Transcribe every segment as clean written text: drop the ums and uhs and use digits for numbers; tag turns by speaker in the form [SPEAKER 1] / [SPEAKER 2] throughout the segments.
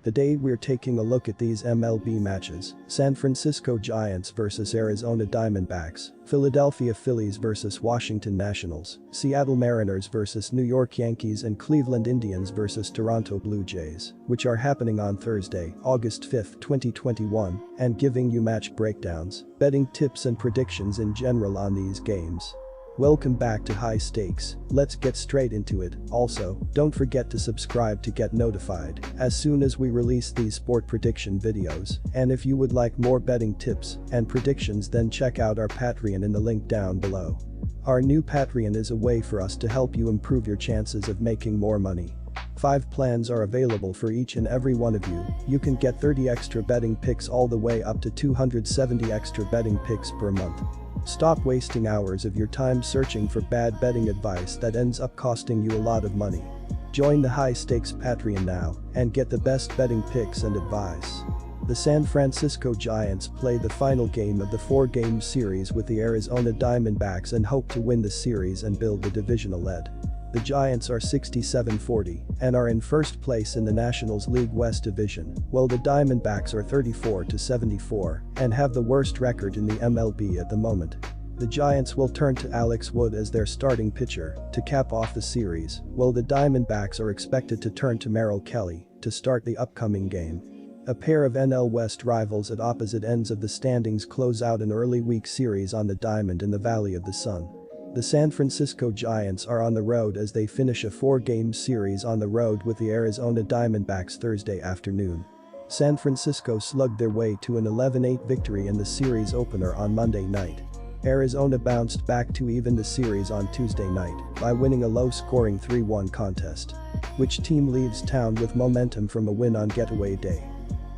[SPEAKER 1] Today we're taking a look at these MLB matches: San Francisco Giants vs Arizona Diamondbacks, Philadelphia Phillies vs Washington Nationals, Seattle Mariners vs New York Yankees, and Cleveland Indians vs Toronto Blue Jays, which are happening on Thursday, August 5, 2021, and giving you match breakdowns, betting tips and predictions in general on these games. Welcome back to High Stakes. Let's get straight into it. Also, don't forget to subscribe to get notified as soon as we release these sport prediction videos. And if you would like more betting tips and predictions, then check out our Patreon in the link down below. Our new Patreon is a way for us to help you improve your chances of making more money. 5 plans are available for each and every one of you. You can get 30 extra betting picks all the way up to 270 extra betting picks per month. Stop wasting hours of your time searching for bad betting advice that ends up costing you a lot of money. Join the High Stakes Patreon now and get the best betting picks and advice. The San Francisco Giants play the final game of the 4-game series with the Arizona Diamondbacks and hope to win the series and build the divisional lead. The Giants are 67-40 and are in first place in the Nationals League West Division, while the Diamondbacks are 34-74 and have the worst record in the MLB at the moment. The Giants will turn to Alex Wood as their starting pitcher to cap off the series, while the Diamondbacks are expected to turn to Merrill Kelly to start the upcoming game. A pair of NL West rivals at opposite ends of the standings close out an early week series on the diamond in the Valley of the Sun. The San Francisco Giants are on the road as they finish a 4-game series on the road with the Arizona Diamondbacks Thursday afternoon. San Francisco slugged their way to an 11-8 victory in the series opener on Monday night. Arizona bounced back to even the series on Tuesday night by winning a low-scoring 3-1 contest. Which team leaves town with momentum from a win on getaway day?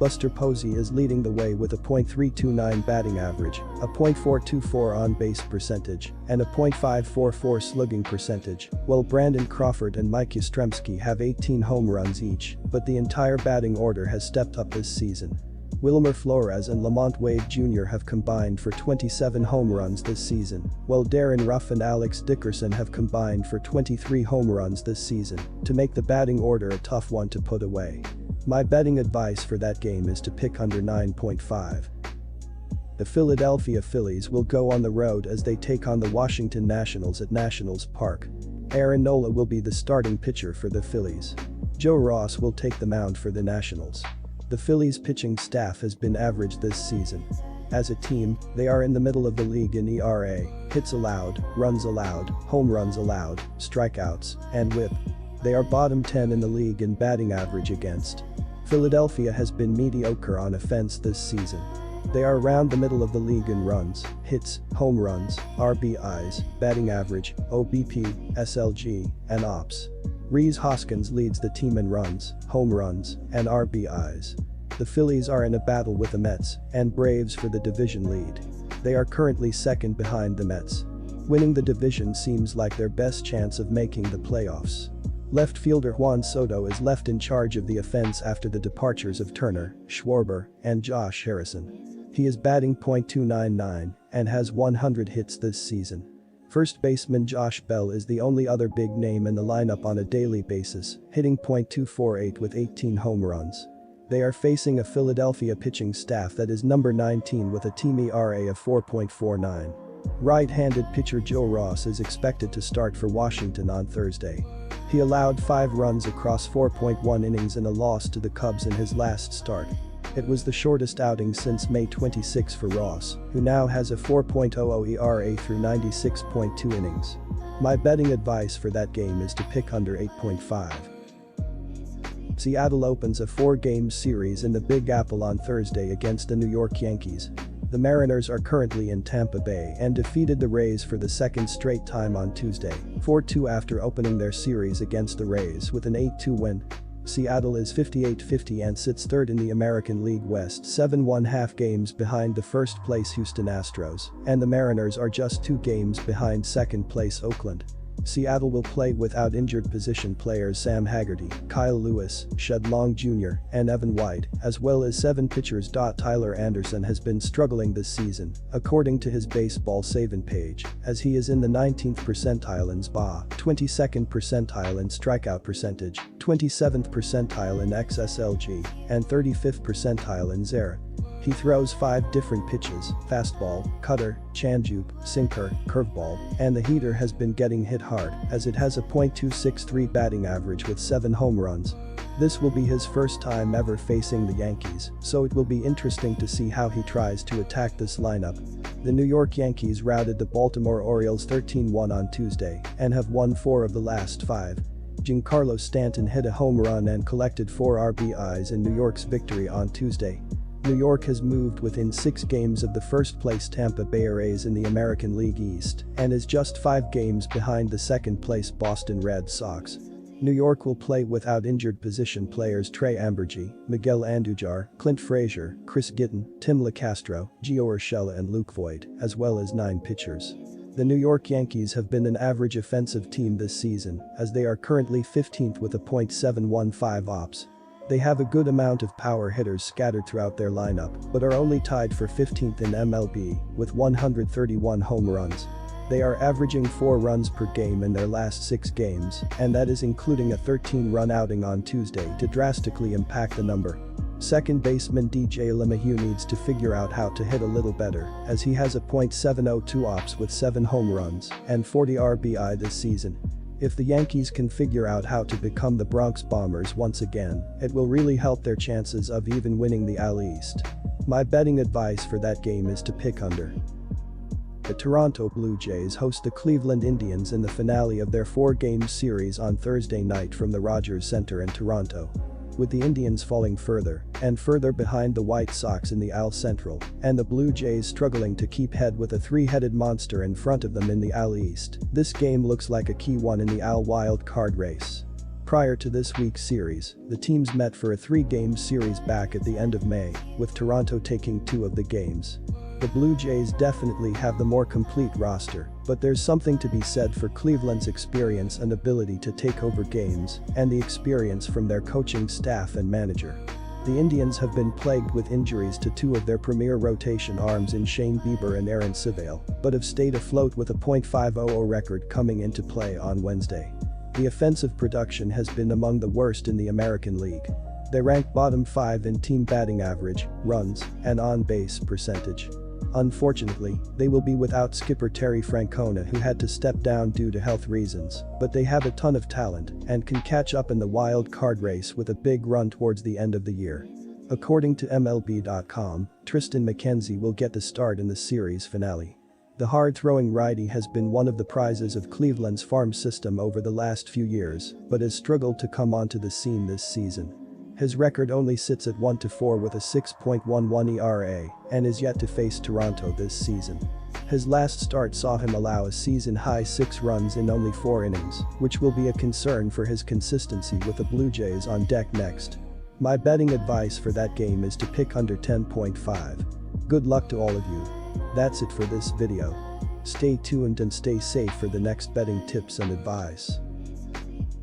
[SPEAKER 1] Buster Posey is leading the way with a .329 batting average, a .424 on-base percentage, and a .544 slugging percentage, while Brandon Crawford and Mike Yastrzemski have 18 home runs each, but the entire batting order has stepped up this season. Wilmer Flores and Lamont Wade Jr. have combined for 27 home runs this season, while Darren Ruff and Alex Dickerson have combined for 23 home runs this season, to make the batting order a tough one to put away. My betting advice for that game is to pick under 9.5. The Philadelphia Phillies will go on the road as they take on the Washington Nationals at Nationals Park. Aaron Nola will be the starting pitcher for the Phillies. Joe Ross will take the mound for the Nationals. The Phillies pitching staff has been average this season. As a team, they are in the middle of the league in ERA, hits allowed, runs allowed, home runs allowed, strikeouts, and WHIP. They are bottom 10 in the league in batting average against. Philadelphia has been mediocre on offense this season. They are around the middle of the league in runs, hits, home runs, RBIs, batting average, OBP, SLG, and OPS. Rhys Hoskins leads the team in runs, home runs, and RBIs. The Phillies are in a battle with the Mets and Braves for the division lead. They are currently second behind the Mets. Winning the division seems like their best chance of making the playoffs. Left fielder Juan Soto is left in charge of the offense after the departures of Turner, Schwarber, and Josh Harrison. He is batting .299 and has 100 hits this season. First baseman Josh Bell is the only other big name in the lineup on a daily basis, hitting .248 with 18 home runs. They are facing a Philadelphia pitching staff that is number 19 with a team ERA of 4.49. Right-handed pitcher Joe Ross is expected to start for Washington on Thursday. He allowed 5 runs across 4.1 innings in a loss to the Cubs in his last start. It was the shortest outing since May 26 for Ross, who now has a 4.00 ERA through 96.2 innings. My betting advice for that game is to pick under 8.5. Seattle opens a 4-game series in the Big Apple on Thursday against the New York Yankees. The Mariners are currently in Tampa Bay and defeated the Rays for the second straight time on Tuesday, 4-2 after opening their series against the Rays with an 8-2 win. Seattle is 58-50 and sits third in the American League West, 7.5 games behind the first-place Houston Astros, and the Mariners are just 2 games behind second-place Oakland. Seattle will play without injured position players Sam Haggerty, Kyle Lewis, Shed Long Jr., and Evan White, as well as 7 pitchers. Tyler Anderson has been struggling this season, according to his baseball saving page, as he is in the 19th percentile in SBA, 22nd percentile in strikeout percentage, 27th percentile in XSLG, and 35th percentile in ZERA. He throws 5 different pitches: fastball, cutter, changeup, sinker, curveball, and the heater has been getting hit hard as it has a .263 batting average with 7 home runs. This will be his first time ever facing the Yankees, so it will be interesting to see how he tries to attack this lineup. The New York Yankees routed the Baltimore Orioles 13-1 on Tuesday and have won 4 of the last 5. Giancarlo Stanton hit a home run and collected 4 RBIs in New York's victory on Tuesday. New York has moved within 6 games of the first-place Tampa Bay Rays in the American League East and is just 5 games behind the second-place Boston Red Sox. New York will play without injured position players Trey Amburgey, Miguel Andujar, Clint Frazier, Chris Gittin, Tim LaCastro, Gio Urshela and Luke Voigt, as well as 9 pitchers. The New York Yankees have been an average offensive team this season, as they are currently 15th with a .715 OPS. They have a good amount of power hitters scattered throughout their lineup, but are only tied for 15th in MLB, with 131 home runs. They are averaging 4 runs per game in their last 6 games, and that is including a 13-run outing on Tuesday to drastically impact the number. Second baseman DJ LeMahieu needs to figure out how to hit a little better, as he has a .702 OPS with 7 home runs and 40 RBI this season. If the Yankees can figure out how to become the Bronx Bombers once again, it will really help their chances of even winning the AL East. My betting advice for that game is to pick under. The Toronto Blue Jays host the Cleveland Indians in the finale of their 4-game series on Thursday night from the Rogers Center in Toronto. With the Indians falling further and further behind the White Sox in the AL Central, and the Blue Jays struggling to keep head with a 3-headed monster in front of them in the AL East, this game looks like a key one in the AL wild card race. Prior to this week's series, the teams met for a 3-game series back at the end of May, with Toronto taking 2 of the games. The Blue Jays definitely have the more complete roster, but there's something to be said for Cleveland's experience and ability to take over games, and the experience from their coaching staff and manager. The Indians have been plagued with injuries to 2 of their premier rotation arms in Shane Bieber and Aaron Civale, but have stayed afloat with a .500 record coming into play on Wednesday. The offensive production has been among the worst in the American League. They rank bottom 5 in team batting average, runs, and on-base percentage. Unfortunately, they will be without skipper Terry Francona, who had to step down due to health reasons, but they have a ton of talent and can catch up in the wild card race with a big run towards the end of the year. According to MLB.com, Tristan McKenzie will get the start in the series finale. The hard-throwing righty has been one of the prizes of Cleveland's farm system over the last few years, but has struggled to come onto the scene this season. His record only sits at 1-4 with a 6.11 ERA and is yet to face Toronto this season. His last start saw him allow a season-high 6 runs in only 4 innings, which will be a concern for his consistency with the Blue Jays on deck next. My betting advice for that game is to pick under 10.5. Good luck to all of you. That's it for this video. Stay tuned and stay safe for the next betting tips and advice.